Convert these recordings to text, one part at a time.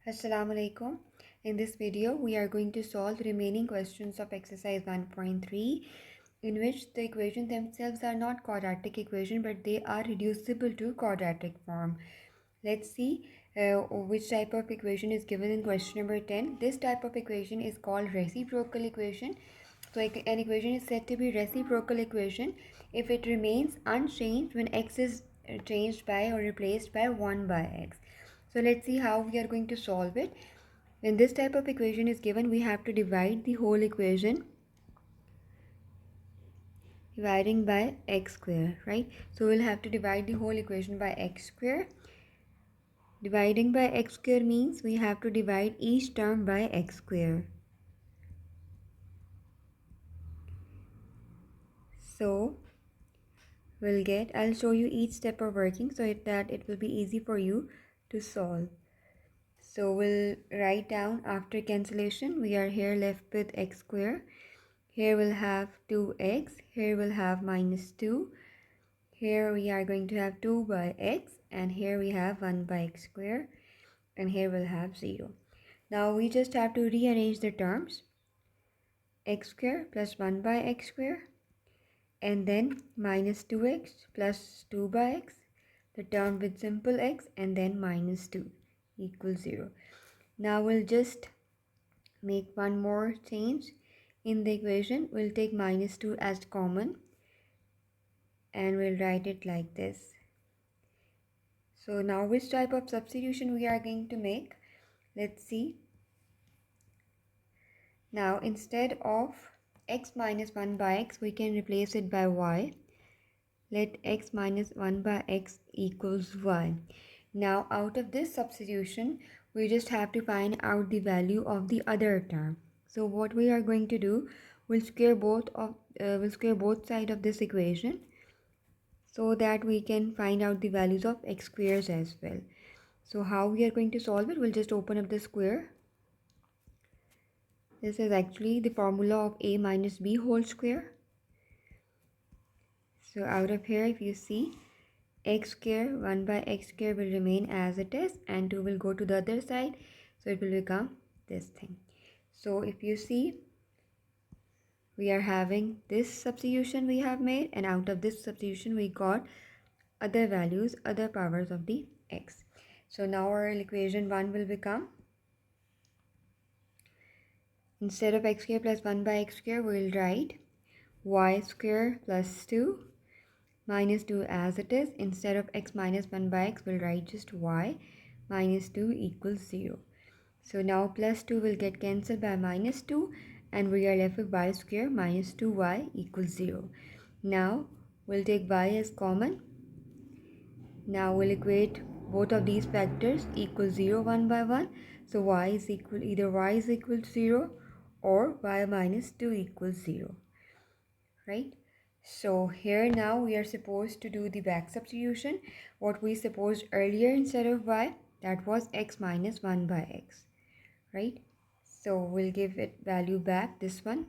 Assalamu alaikum. In this video, we are going to solve the remaining questions of exercise 1.3 in which the equations themselves are not quadratic equation but they are reducible to quadratic form. Let's see which type of equation is given in question number 10. This type of equation is called reciprocal equation. So an equation is said to be reciprocal equation if it remains unchanged when x is changed by or replaced by 1 by x. So let's see how we are going to solve it. When this type of equation is given, we have to divide the whole equation dividing by x square, right? So we'll have to divide the whole equation by x square. Dividing by x square means we have to divide each term by x square. So we'll get, I'll show you each step of working so that it will be easy for you to solve. So we'll write down after cancellation, we are here left with x square. Here we'll have 2x, here we'll have minus 2. Here we are going to have 2 by x, and here we have 1 by x square, and here we'll have 0. Now we just have to rearrange the terms. X square plus 1 by x square, and then minus 2x plus 2 by x, the term with simple x, and then minus 2 equals 0. Now we'll just make one more change in the equation. We'll take minus 2 as common and we'll write it like this. So now which type of substitution we are going to make? Let's see. Now instead of x minus 1 by x, we can replace it by y. Let x minus 1 by x equals y. Now out of this substitution, we just have to find out the value of the other term. So what we are going to do, we'll square both sides of this equation so that we can find out the values of x squares as well. So how we are going to solve it, we'll just open up the square. This is actually the formula of a minus b whole square. So out of here, if you see, x square 1 by x square will remain as it is and 2 will go to the other side, so it will become this thing. So if you see, we are having this substitution we have made, and out of this substitution we got other values, other powers of the x. So now our equation 1 will become, instead of x square plus 1 by x square, we will write y square plus 2 minus 2 as it is. Instead of x minus 1 by x, we'll write just y minus 2 equals 0. So now plus 2 will get cancelled by minus 2 and we are left with y square minus 2y equals 0. Now we'll take y as common. Now we'll equate both of these factors equal 0 1 by 1. So y is equal, either y is equal to 0 or y minus 2 equals 0. Right? So here now we are supposed to do the back substitution. What we supposed earlier instead of y, that was x minus 1 by x. Right? So we'll give it value back, this one.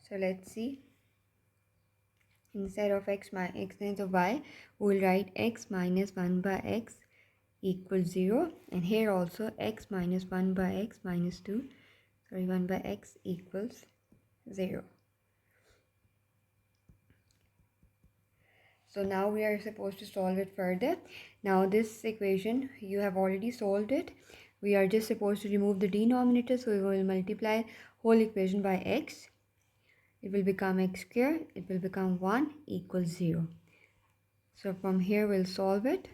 So let's see. Instead of instead of y, we'll write x minus 1 by x equals 0. And here also x minus 1 by x minus 1 by x equals 0. So now we are supposed to solve it further. Now this equation, you have already solved it. We are just supposed to remove the denominator. So we will multiply whole equation by x. It will become x square. It will become 1 equals 0. So from here we'll solve it.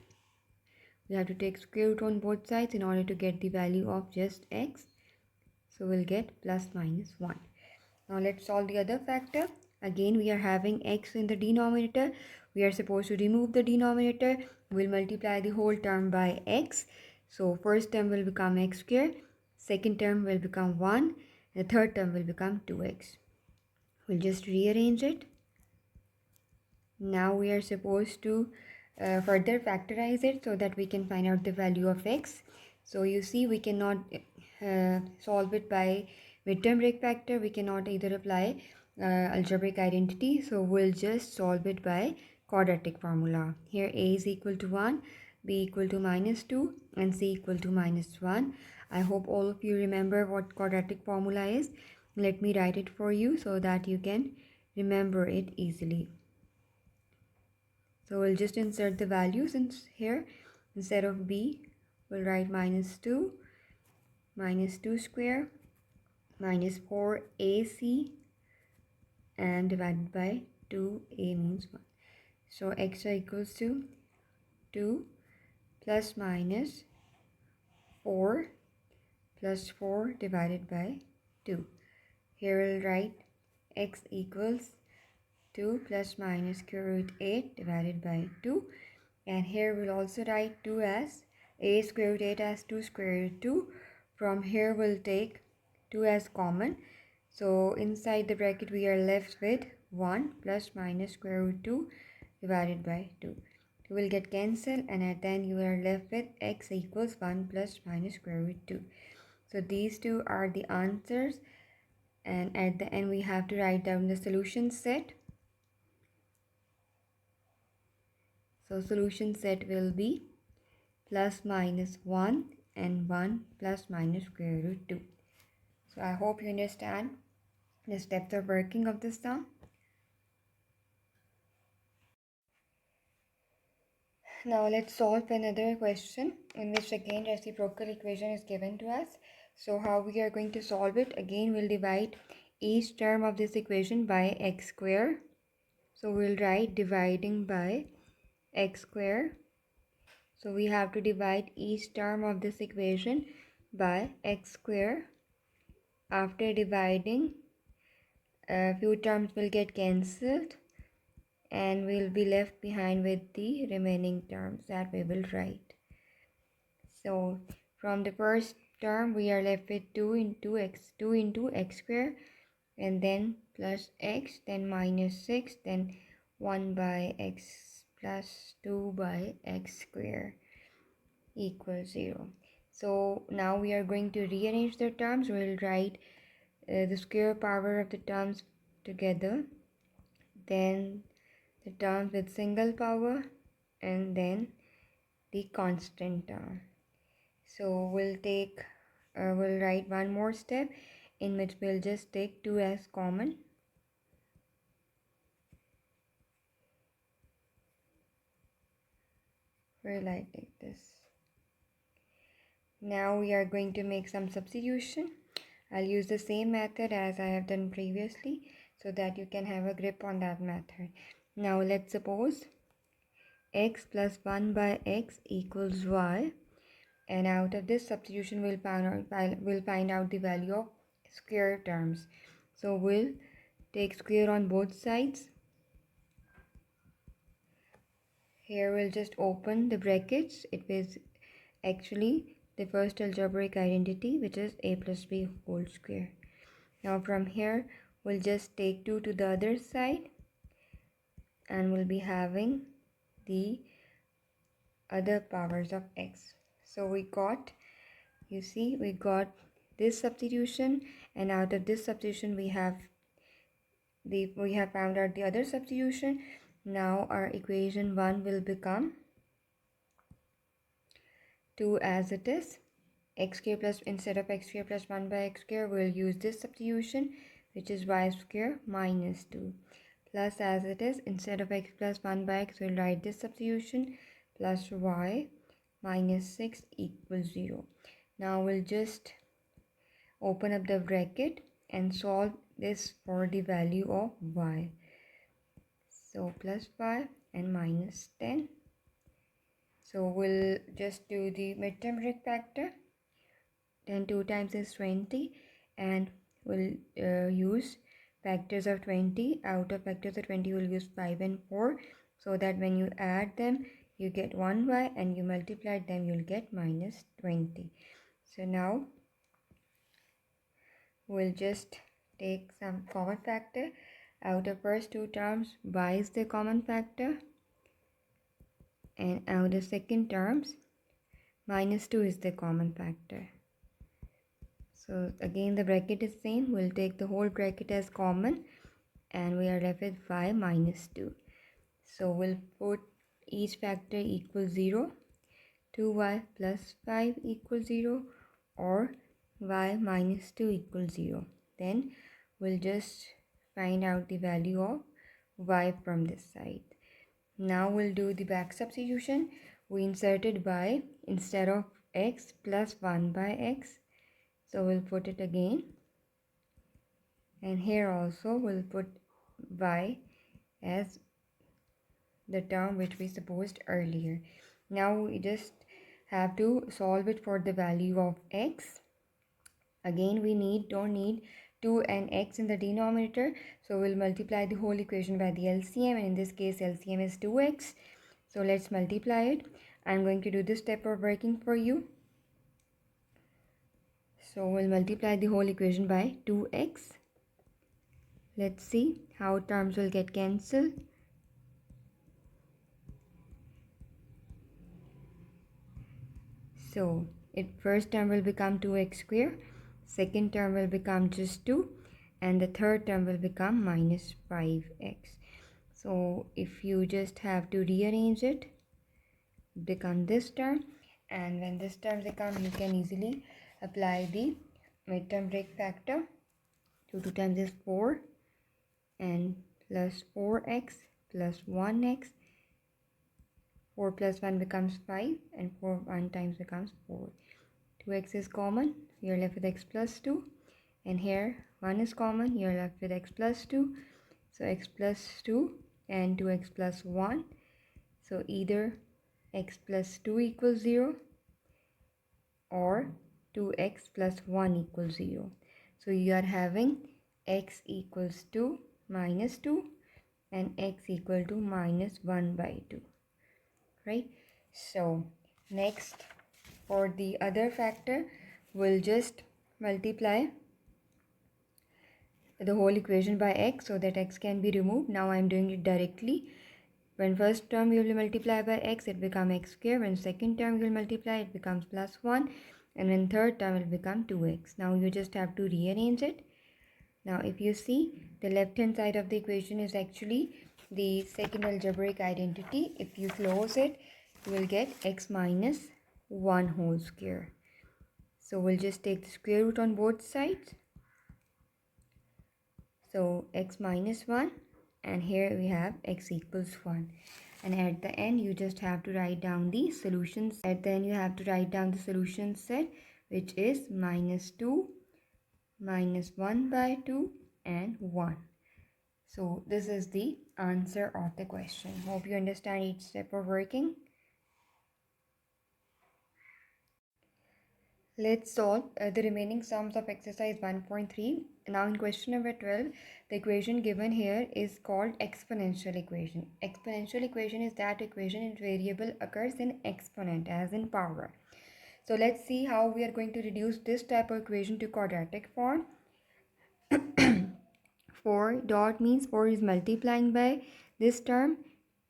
We have to take square root on both sides in order to get the value of just x. So we'll get plus minus 1. Now let's solve the other factor. Again, we are having x in the denominator. We are supposed to remove the denominator. We'll multiply the whole term by x. So first term will become x square. Second term will become 1. The third term will become 2x. We'll just rearrange it. Now we are supposed to further factorize it so that we can find out the value of x. So you see, we cannot solve it by midterm break factor. We cannot either apply algebraic identity. So we'll just solve it by quadratic formula. Here a is equal to 1. b equal to minus 2, and c equal to minus 1. I hope all of you remember what quadratic formula is. Let me write it for you so that you can remember it easily. So we'll just insert the values in here. Instead of b, we'll write minus 2 square minus 4ac and divided by 2a means 1. So x equals to 2 plus minus 4 plus 4 divided by 2. Here we'll write x equals 2 plus minus square root 8 divided by 2. And here we'll also write 2 as a square root 8 as 2 square root 2. From here we'll take 2 as common. So inside the bracket we are left with 1 plus minus square root 2 divided by 2. You will get cancelled, and at the end you are left with x equals 1 plus minus square root 2. So these two are the answers, and at the end we have to write down the solution set. So solution set will be plus minus 1 and 1 plus minus square root 2. So I hope you understand the steps of working of this sum. Now let's solve another question in which again reciprocal equation is given to us. So how we are going to solve it? Again we'll divide each term of this equation by x square. So we'll write dividing by x square. So we have to divide each term of this equation by x square. After dividing, a few terms will get cancelled and we'll be left behind with the remaining terms that we will write. So from the first term we are left with 2 into x square, and then plus x, then minus 6, then 1 by x plus 2 by x square equals 0. So now we are going to rearrange the terms. We'll write the square power of the terms together, then the terms with single power, and then the constant term. So we'll write one more step in which we'll just take 2 as common. We'll write like this. Now we are going to make some substitution. I'll use the same method as I have done previously so that you can have a grip on that method. Now let's suppose x plus 1 by x equals y, and out of this substitution we'll find out the value of square terms. So we'll take square on both sides. Here we'll just open the brackets. It is actually the first algebraic identity, which is a plus b whole square. Now from here we'll just take 2 to the other side, and we'll be having the other powers of x. So we got this substitution, and out of this substitution we have found out the other substitution. Now our equation 1 will become 2 as it is. X square plus, instead of x square plus 1 by x square, we'll use this substitution, which is y square minus 2. Plus, as it is, instead of x plus 1 by x, we'll write this substitution, plus y minus 6 equals 0. Now we'll just open up the bracket and solve this for the value of y. So plus 5 and minus 10. So we'll just do the midterm trig factor. Then 2 times is 20, and we'll use factors of 20. Out of factors of 20 we'll use 5 and 4, so that when you add them you get 1y, and you multiply them you'll get minus 20. So now we'll just take some common factor. Out of first 2 terms, y is the common factor, and out of the second terms, minus 2 is the common factor. So again the bracket is same. We'll take the whole bracket as common, and we are left with 5 minus 2. So we'll put each factor equals 0. 2y plus 5 equals 0 or y minus 2 equals 0. Then we'll just find out the value of y from this side. Now we'll do the back substitution. We inserted y instead of x plus 1 by x. So we'll put it again. And here also we'll put y as the term which we supposed earlier. Now we just have to solve it for the value of x. Again, we don't need 2 and x in the denominator, so we'll multiply the whole equation by the LCM, and in this case LCM is 2x. So let's multiply it. I'm going to do this step of working for you. So we'll multiply the whole equation by 2x. Let's see how terms will get cancelled. So first term will become 2x square, second term will become just 2, and the third term will become minus 5x. So if you just have to rearrange it, become this term, and when this term becomes, you can easily apply the midterm break factor. 2 times is 4 and plus 4x plus 1x. 4 plus 1 becomes 5 and 4 1 times becomes 4. 2x is common, you're left with x plus 2, and here 1 is common, you're left with x plus 2. So x plus 2 and 2x plus 1. So either x plus 2 equals 0 or 2x plus 1 equals 0. So you are having x equals 2 minus 2 and x equal to minus 1 by 2. Right? So next, for the other factor, we'll just multiply the whole equation by x so that x can be removed. Now I'm doing it directly. When first term you will multiply by x, it becomes x square. When second term you will multiply, it becomes plus 1. And when third term will become 2x. Now you just have to rearrange it. Now if you see, the left hand side of the equation is actually the second algebraic identity. If you close it, you will get x minus 1 whole square. So we'll just take the square root on both sides. So x minus 1, and here we have x equals 1. And at the end you just have to write down the solutions. At the end you have to write down the solution set, which is minus 2, minus 1 by 2 and 1. So this is the answer of the question. Hope you understand each step of working. Let's solve the remaining sums of exercise 1.3. Now in question number 12, the equation given here is called exponential equation. Exponential equation is that equation in variable occurs in exponent as in power. So let's see how we are going to reduce this type of equation to quadratic form. 4 dot means 4 is multiplying by this term.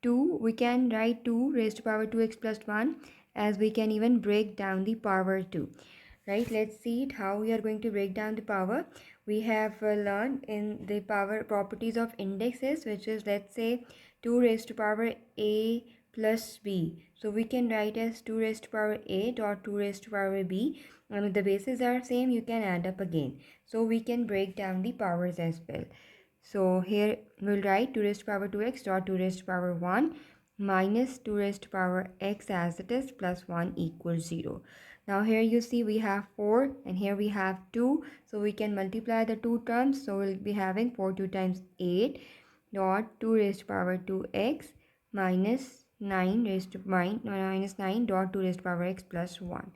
2, we can write 2 raised to power 2x plus 1, as we can even break down the power 2. Right, let's see it how we are going to break down the power. We have learned in the power properties of indexes, which is, let's say, 2 raised to power a plus b. So we can write as 2 raised to power a dot 2 raised to power b, and if the bases are same, you can add up again. So we can break down the powers as well. So here we'll write 2 raised to power 2x dot 2 raised to power 1 minus 2 raised to power x as it is plus 1 equals 0. Now here you see we have 4 and here we have 2. So we can multiply the two terms. So we'll be having 4 2 times 8 dot 2 raised to power 2x minus 9 raised to minus 9 dot 2 raised to power x plus 1.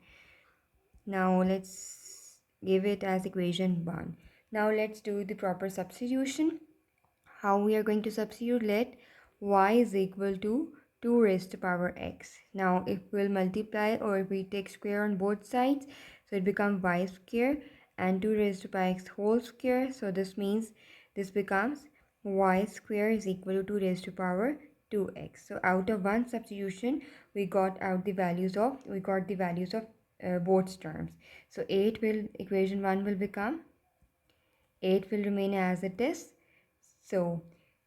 Now let's give it as equation 1. Now let's do the proper substitution. How we are going to substitute? Let y is equal to 2 raised to power x. Now if we'll multiply, or if we take square on both sides, so it becomes y square and 2 raised to power x whole square. So this means this becomes y square is equal to 2 raised to power 2x. So out of one substitution, we got the values of both terms. So equation 1 will become 8 will remain as it is. So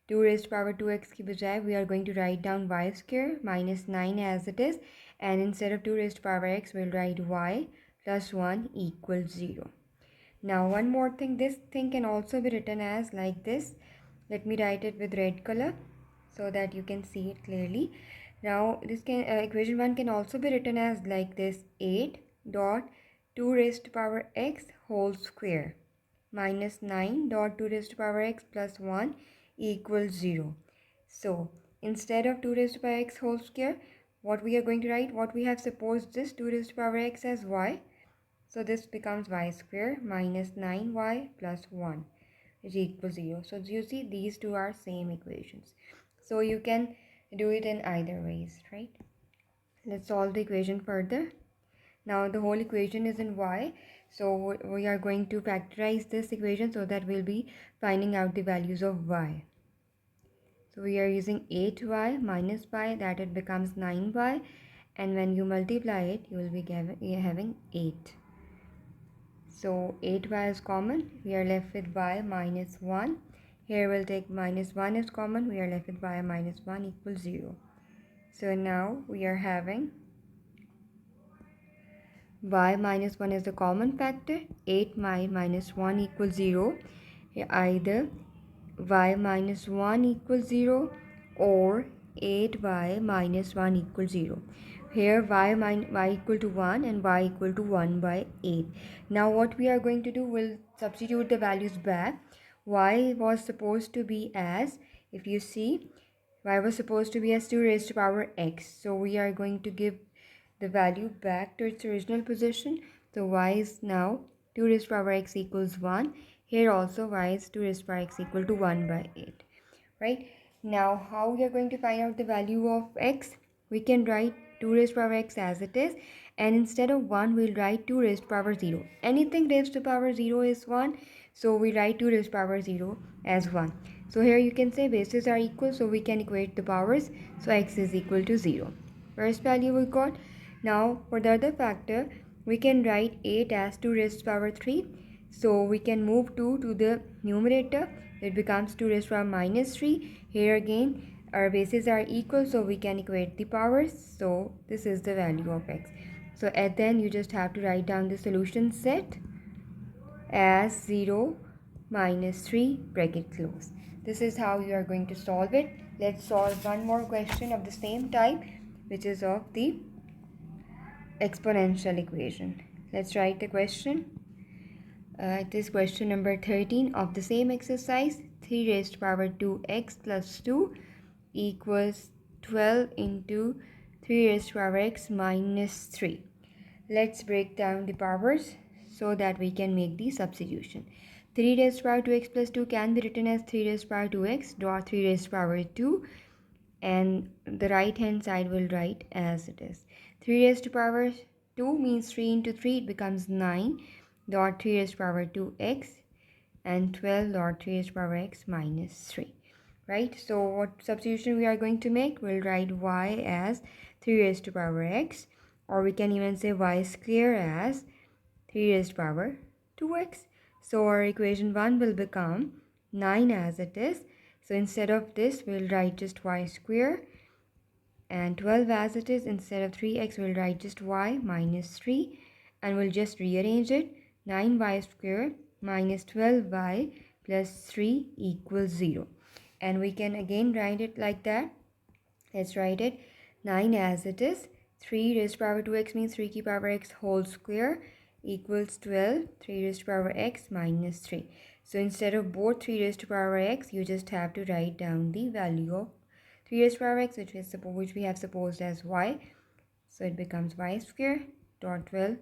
2 raised to power 2x की बजाय we are going to write down y square minus 9 as it is, and instead of 2 raised to power x, we'll write y plus 1 equals 0. Now one more thing, this thing can also be written as like this. Let me write it with red color so that you can see it clearly. Now this can equation 1 can also be written as like this: 8 dot 2 raised to power x whole square minus 9 dot 2 raised to power x plus 1 equals 0. So instead of 2 raised to power x whole square, what we are going to write, what we have supposed this 2 raised to power x as y. So this becomes y square minus 9y plus 1 is equal to 0. So you see these two are same equations. So you can do it in either ways, right? Let's solve the equation further. Now the whole equation is in y. So we are going to factorize this equation so that we'll be finding out the values of y. So we are using 8y minus y, that it becomes 9y, and when you multiply it, you will be having 8. So 8y is common, we are left with y minus 1. Here we'll take minus 1 is common, we are left with y minus 1 equals 0. So now we are having y minus 1 is the common factor, 8y minus 1 equals 0. Either y minus 1 equals 0 or 8y minus 1 equals 0. Here y equal to 1 and y equal to 1 by 8. Now what we are going to do, we'll substitute the values back. Y was supposed to be as, if you see, y was supposed to be as 2 raised to power x. So we are going to give the value back to its original position. So y is now 2 raised to power x equals 1. Here also y is 2 raised to power x equal to 1 by 8. Right? Now how we are going to find out the value of x? We can write 2 raised to power x as it is, and instead of 1 we'll write 2 raised to power 0. Anything raised to power 0 is 1, so we write 2 raised to power 0 as 1. So here you can say bases are equal, so we can equate the powers. So x is equal to 0. First value we got. Now for the other factor, we can write 8 as 2 raised to power 3. So we can move 2 to the numerator. It becomes 2 raised to power minus 3. Here again our bases are equal, so we can equate the powers. So this is the value of x. So at then you just have to write down the solution set as 0 minus 3 bracket close. This is how you are going to solve it. Let's solve one more question of the same type, which is of the exponential equation. Let's write the question. It is question number 13 of the same exercise. 3 raised to power 2x plus 2 equals 12 into 3 raised to power x minus 3. Let's break down the powers so that we can make the substitution. 3 raised to power 2x plus 2 can be written as 3 raised to power 2x dot 3 raised to power 2, and the right hand side will write as it is. 3 raised to power 2 means 3 into 3, it becomes 9 dot 3 raised to power 2x, and 12 dot 3 raised to power x minus 3. Right? So what substitution we are going to make? We'll write y as 3 raised to power x, or we can even say y square as 3 raised to power 2x. So our equation 1 will become 9 as it is. So instead of this, we'll write just y square, and 12 as it is. Instead of 3x, we'll write just y minus 3, and we'll just rearrange it. 9y square minus 12y plus 3 equals 0. And we can again write it like that. Let's write it 9 as it is. 3 raised to power 2x means 3 to power x whole square equals 12, 3 raised to power x minus 3. So instead of both 3 raised to power x, you just have to write down the value of 3 raised to power x, which we have supposed as y. So it becomes y square dot 12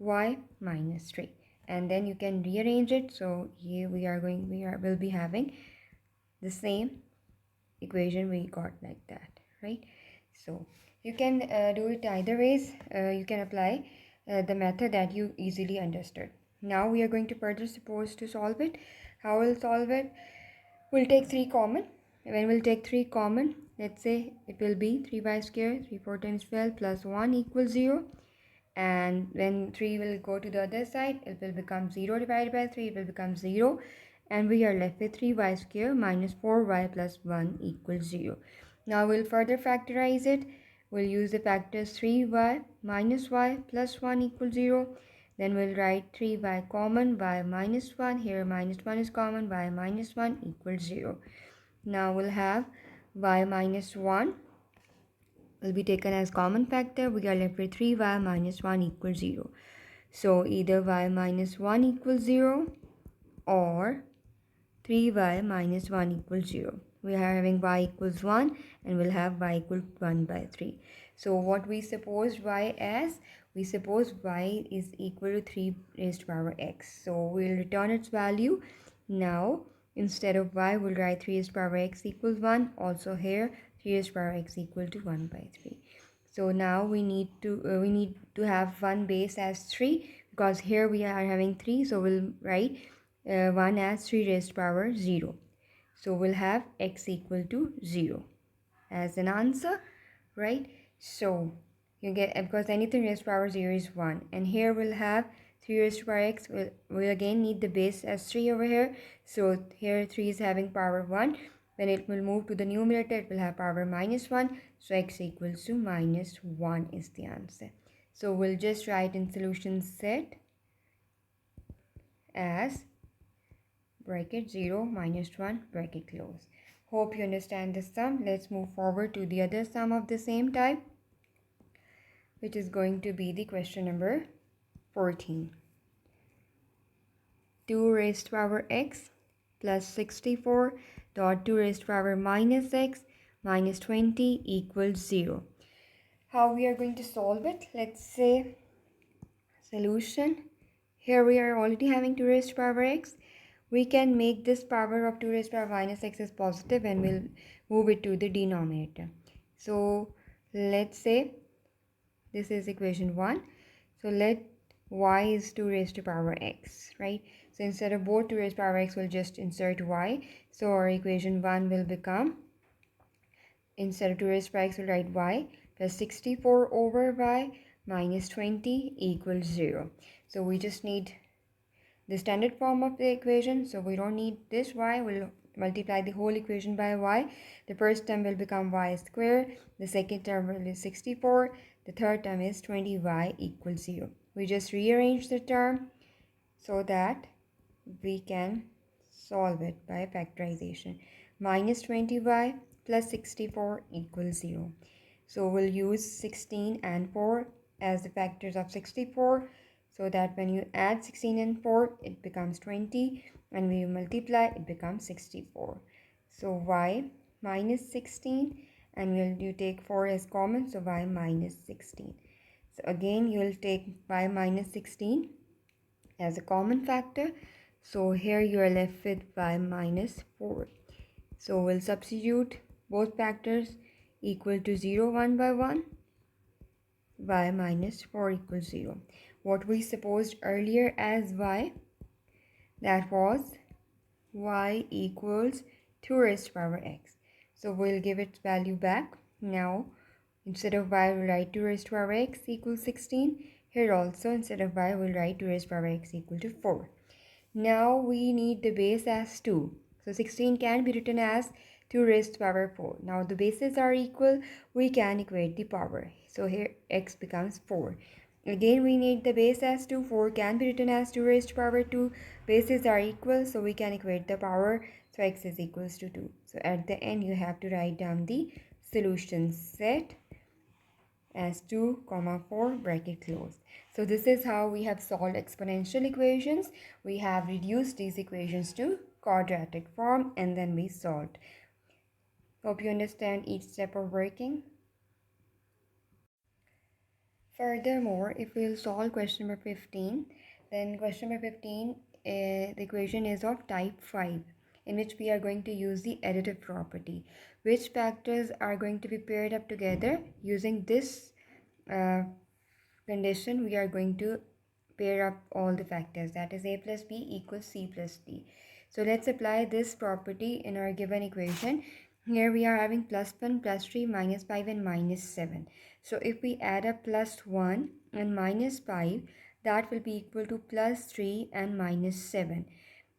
y minus 3. And then you can rearrange it. So here we'll be having the same equation we got like that, right? So you can do it either ways. You can apply the method that you easily understood. Now we are going to further suppose to solve it. How we'll solve it? We'll take 3 common. When we'll take 3 common, let's say it will be 3y square, 3 4 times 12 plus 1 equals 0. And when 3 will go to the other side, it will become 0 divided by 3, it will become 0, and we are left with 3y square minus 4y plus 1 equals 0. Now we'll further factorize it. we'll use the factors 3y minus y plus 1 equals 0. Then we'll write 3y common, y minus 1. Here minus 1 is common, y minus 1 equals 0. Now we'll have y minus 1 will be taken as common factor. We are left with 3y minus 1 equals 0. So either y minus 1 equals 0 or 3y minus 1 equals 0. We are having y equals 1 and we'll have y equal 1 by 3. So what we suppose y as? We suppose y is equal to 3 raised to power x. So we'll return its value. Now instead of y, we'll write 3 raised to power x equals 1. Also here 3 raised to power x equal to 1 by 3. So now we need to have one base as 3, because here we are having 3. So we'll write 1 as 3 raised to power 0. So we'll have x equal to 0 as an answer, right? So you get, because anything raised to power 0 is 1. And here we'll have 3 raised to power x. We'll again need the base as 3 over here. So here 3 is having power 1. When it will move to the numerator, it will have power minus 1. So x equals to minus 1 is the answer. So we'll just write in solution set as bracket 0 minus 1 bracket close. Hope you understand this sum. Let's move forward to the other sum of the same type, which is going to be the question number 14. 2 raised to power x plus 64 dot 2 raised to power minus x minus 20 equals 0. How we are going to solve it? Let's say solution. Here we are already having 2 raised to power x. We can make this power of 2 raised to power minus x as positive and we'll move it to the denominator. So let's say this is equation 1. So let y is 2 raised to power x, right? So instead of both 2 raised to power x, we'll just insert y. So our equation 1 will become, instead of 2 raised to power x, we'll write y plus 64 over y minus 20 equals 0. So we just need the standard form of the equation. So we don't need this y. We'll multiply the whole equation by y. The first term will become y squared. The second term will be 64. The third term is 20y equals 0. We just rearrange the term so that we can solve it by factorization. Minus 20y plus 64 equals 0. So we'll use 16 and 4 as the factors of 64, so that when you add 16 and 4, it becomes 20, and when you multiply, it becomes 64. So y minus 16, and you take 4 as common, so y minus 16. So again, you will take y minus 16 as a common factor. So here you are left with y minus 4. So we'll substitute both factors equal to 0 1 by 1. Y minus 4 equals 0. What we supposed earlier as y, that was y equals 2 raised to power x. So we'll give its value back. Now instead of y, we'll write 2 raised to power x equals 16. Here also instead of y, we'll write 2 raised to power x equal to 4. Now we need the base as 2. So 16 can be written as 2 raised to power 4. Now the bases are equal, we can equate the power. So here x becomes 4. Again we need the base as 2. 4 can be written as 2 raised to power 2. Bases are equal, so we can equate the power. So x is equals to 2. So at the end you have to write down the solution set as 2, 4 bracket closed. So this is how we have solved exponential equations. We have reduced these equations to quadratic form and then we solved. Hope you understand each step of working. Furthermore, if we'll solve question number 15, then question number 15, the equation is of type 5, in which we are going to use the additive property. Which factors are going to be paired up together? Using this condition, we are going to pair up all the factors, that is a plus b equals c plus d. So let's apply this property in our given equation. Here we are having plus 1, plus 3, minus 5 and minus 7. So if we add up plus 1 and minus 5, that will be equal to plus 3 and minus 7.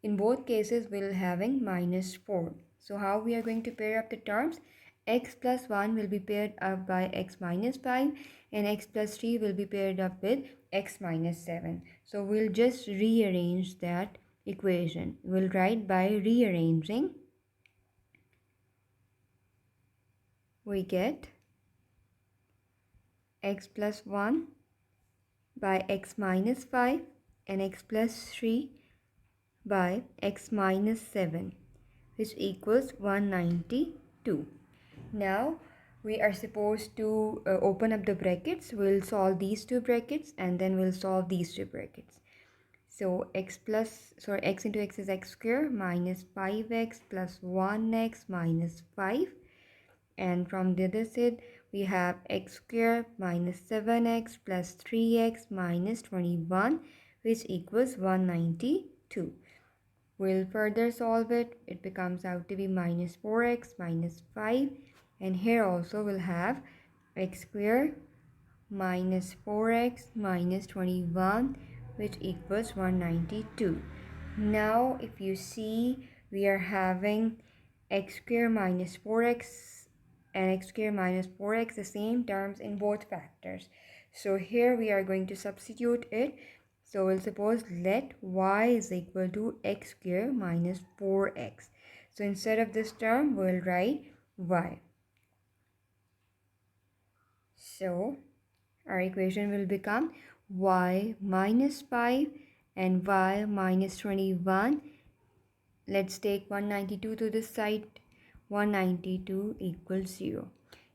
In both cases, we'll having minus 4. So how we are going to pair up the terms? x plus 1 will be paired up by x minus 5 and x plus 3 will be paired up with x minus 7. So we'll just rearrange that equation. We'll write by rearranging. We get x plus 1 by x minus 5 and x plus 3 by x minus 7, which equals 192. Now we are supposed to open up the brackets. We'll solve these two brackets and then we'll solve these two brackets. So x into x is x square minus 5x plus 1x minus 5. And from the other side, we have x square minus 7x plus 3x minus 21, which equals 192. We'll further solve it. It becomes out to be minus 4x minus 5. And here also we'll have x square minus 4x minus 21, which equals 192. Now if you see, we are having x square minus 4x and x square minus 4x, the same terms in both factors. So here we are going to substitute it. So we'll suppose let y is equal to x square minus 4x. So instead of this term, we'll write y. So our equation will become y minus 5 and y minus 21. Let's take 192 to this side. 192 equals 0.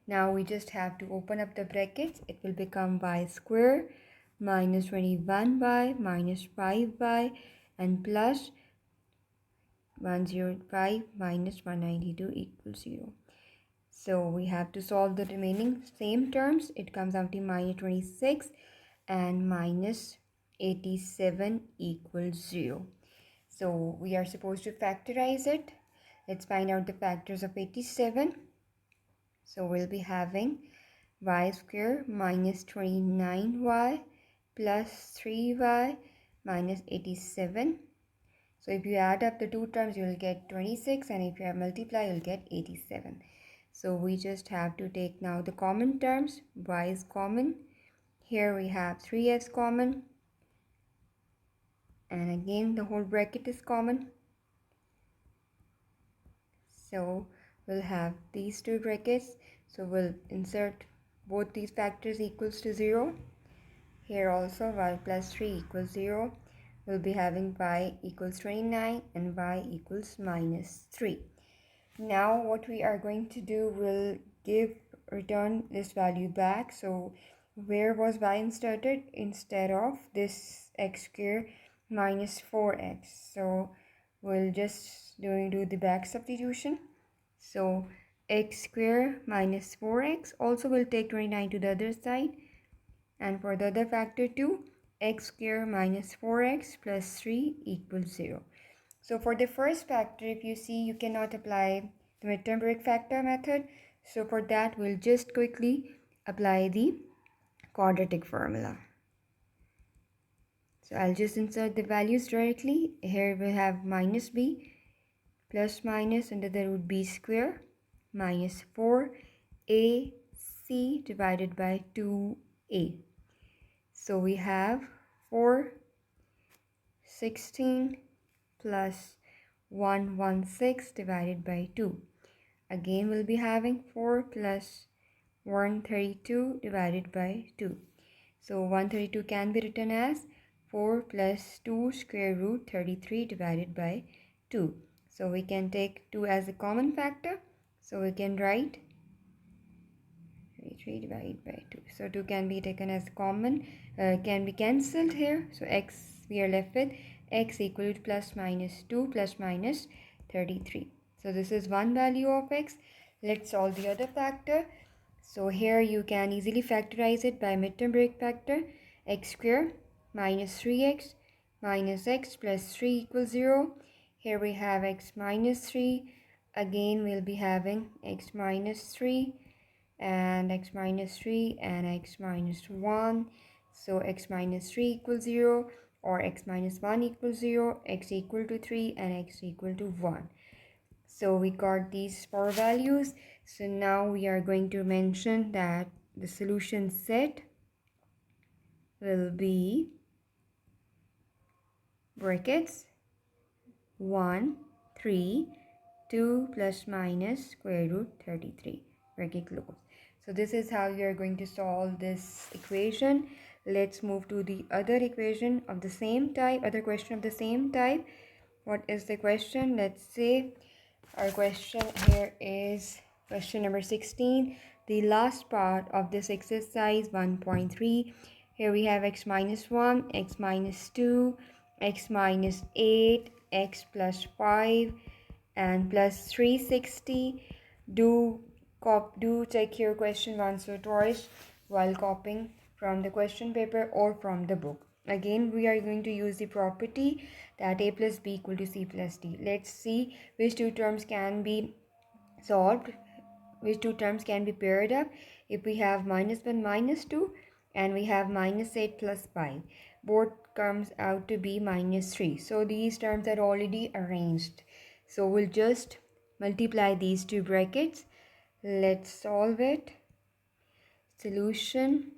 Now we just have to open up the brackets. It will become y square minus 21y minus 5y and plus 105 minus 192 equals 0. So we have to solve the remaining same terms. It comes out to minus 26 and minus 87 equals 0. So we are supposed to factorize it. Let's find out the factors of 87. So we'll be having y square minus 29y plus 3y minus 87. So if you add up the two terms, you will get 26, and if you multiply, you'll get 87. So we just have to take now the common terms. Y is common. Here we have 3s common. And again, the whole bracket is common. So we'll have these two brackets. So we'll insert both these factors equals to 0. Here also y plus 3 equals 0. We'll be having y equals 29 and y equals minus 3. Now what we are going to do, will return this value back. So where was y inserted? Instead of this x square minus 4x. So we'll just do the back substitution. So x square minus 4x, also will take 29 to the other side. And for the other factor too, x square minus 4x plus 3 equals 0. So for the first factor, if you see, you cannot apply the midterm break factor method. So for that, we'll just quickly apply the quadratic formula. So I'll just insert the values directly. Here we have minus b plus minus under the root b square minus 4ac divided by 2a. So we have 416 plus 116 divided by 2. Again, we'll be having 4 plus 132 divided by 2. So 132 can be written as 4 plus 2 square root 33 divided by 2. So we can take 2 as a common factor. So we can write 33 divided by 2. So 2 can be taken as common, can be cancelled here. So x, we are left with x equal to plus minus 2 plus minus 33. So this is one value of x. Let's solve the other factor. So here you can easily factorize it by midterm break factor. X square minus 3x minus x plus 3 equals 0. Here we have x minus 3. Again, we'll be having x minus 3 and x minus 3 and x minus 1. So x minus 3 equals 0, or x minus 1 equals 0, x equal to 3 and x equal to 1. So we got these four values. So now we are going to mention that the solution set will be brackets 1, 3, 2 plus minus square root 33, bracket close. So this is how you are going to solve this equation. Let's move to the other equation of the same type, other question of the same type. What is the question? Let's say our question here is question number 16, the last part of this exercise 1.3. Here we have x minus 1, x minus 2, x minus 8, x plus 5, and plus 360. Do check your question once or twice while copying from the question paper or from the book. Again, we are going to use the property that a plus b equal to c plus d. Let's see which two terms can be solved, which two terms can be paired up. If we have minus 1 minus 2 and we have minus 8 plus 5, both comes out to be minus 3. So these terms are already arranged. So we'll just multiply these two brackets. Let's solve it. Solution.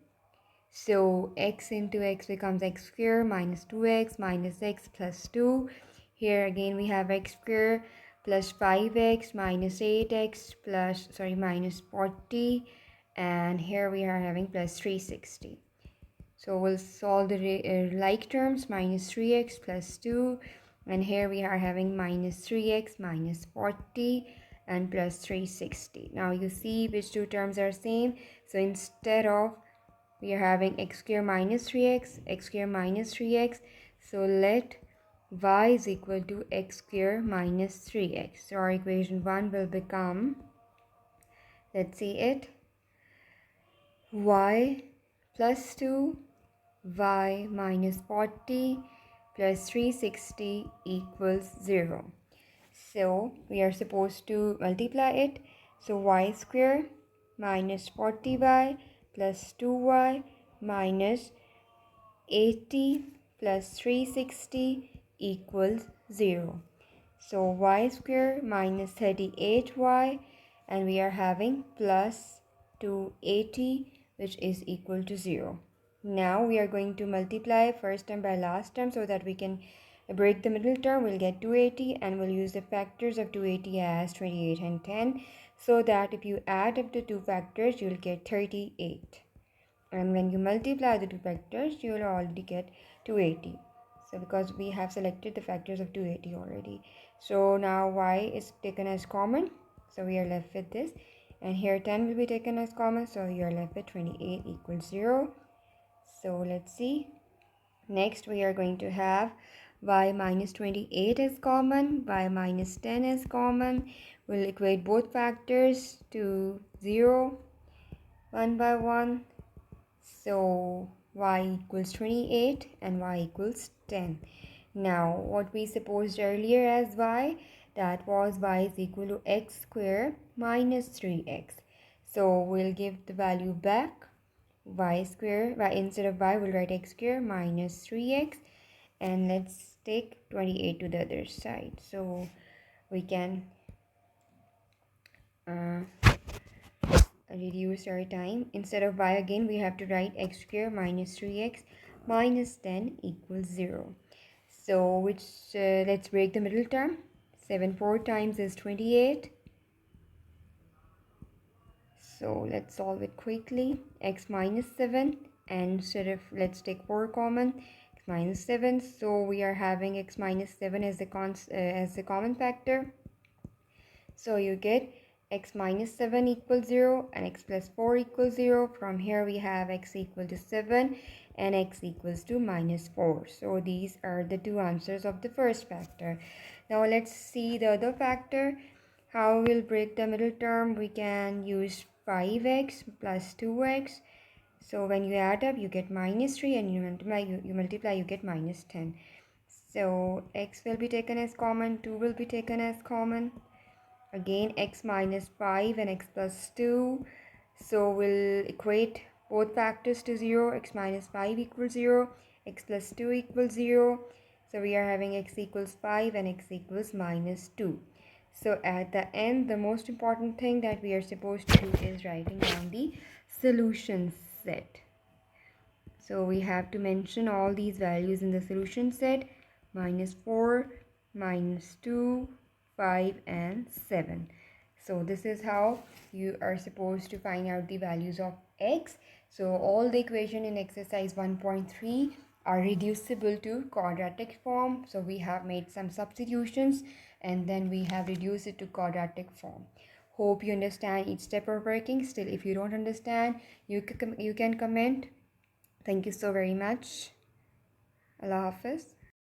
So x into x becomes x square minus 2x minus x plus 2. Here again we have x square plus 5x minus 8x plus minus 40, and here we are having plus 360. So we'll solve the like terms, minus 3x plus 2, and here we are having minus 3x minus 40 and plus 360. Now you see which two terms are same. So instead of, we are having x square minus 3x, x square minus 3x. So let y is equal to x square minus 3x. So our equation 1 will become, let's see it, y plus 2, y minus 40 plus 360 equals 0. So we are supposed to multiply it. So y square minus 40y plus 2y minus 80 plus 360 equals 0. So y square minus 38y, and we are having plus 280, which is equal to 0. Now we are going to multiply first term by last term so that we can break the middle term. We'll get 280, and we'll use the factors of 280 as 28 and 10, so that if you add up the two factors, you'll get 38. And when you multiply the two factors, you will already get 280. So because we have selected the factors of 280 already. So now y is taken as common. So we are left with this. And here 10 will be taken as common. So you are left with 28 equals 0. So let's see. Next we are going to have y minus 28 is common. Y minus 10 is common. We'll equate both factors to 0 one by one. So y equals 28 and y equals 10. Now what we supposed earlier as y, that was y is equal to x square minus 3x. So we'll give the value back, y square, instead of y we'll write x square minus 3x, and let's take 28 to the other side. So we can reduce our time. Instead of y again we have to write x square minus 3x minus 10 equals 0. So which let's break the middle term. 7 4 times is 28. So let's solve it quickly. X minus 7, and instead of, let's take 4 common, x minus 7. So we are having x minus 7 as the common factor. So you get x minus 7 equals 0 and x plus 4 equals 0. From here we have x equal to 7 and x equals to minus 4. So these are the two answers of the first factor. Now let's see the other factor. How we'll break the middle term? We can use 5x plus 2x. So when you add up you get minus 3, and you multiply you get minus 10. So x will be taken as common, 2 will be taken as common. Again x minus 5 and x plus 2. So we'll equate both factors to 0. X minus 5 equals 0, x plus 2 equals 0. So we are having x equals 5 and x equals minus 2. So at the end, the most important thing that we are supposed to do is writing down the solution set. So we have to mention all these values in the solution set: -4, -2, 5, and 7. So this is how you are supposed to find out the values of x. So all the equation in exercise 1.3 are reducible to quadratic form. So we have made some substitutions and then we have reduced it to quadratic form. Hope you understand each step of working. Still, if you don't understand, you can comment. Thank you so very much. Allah Hafiz.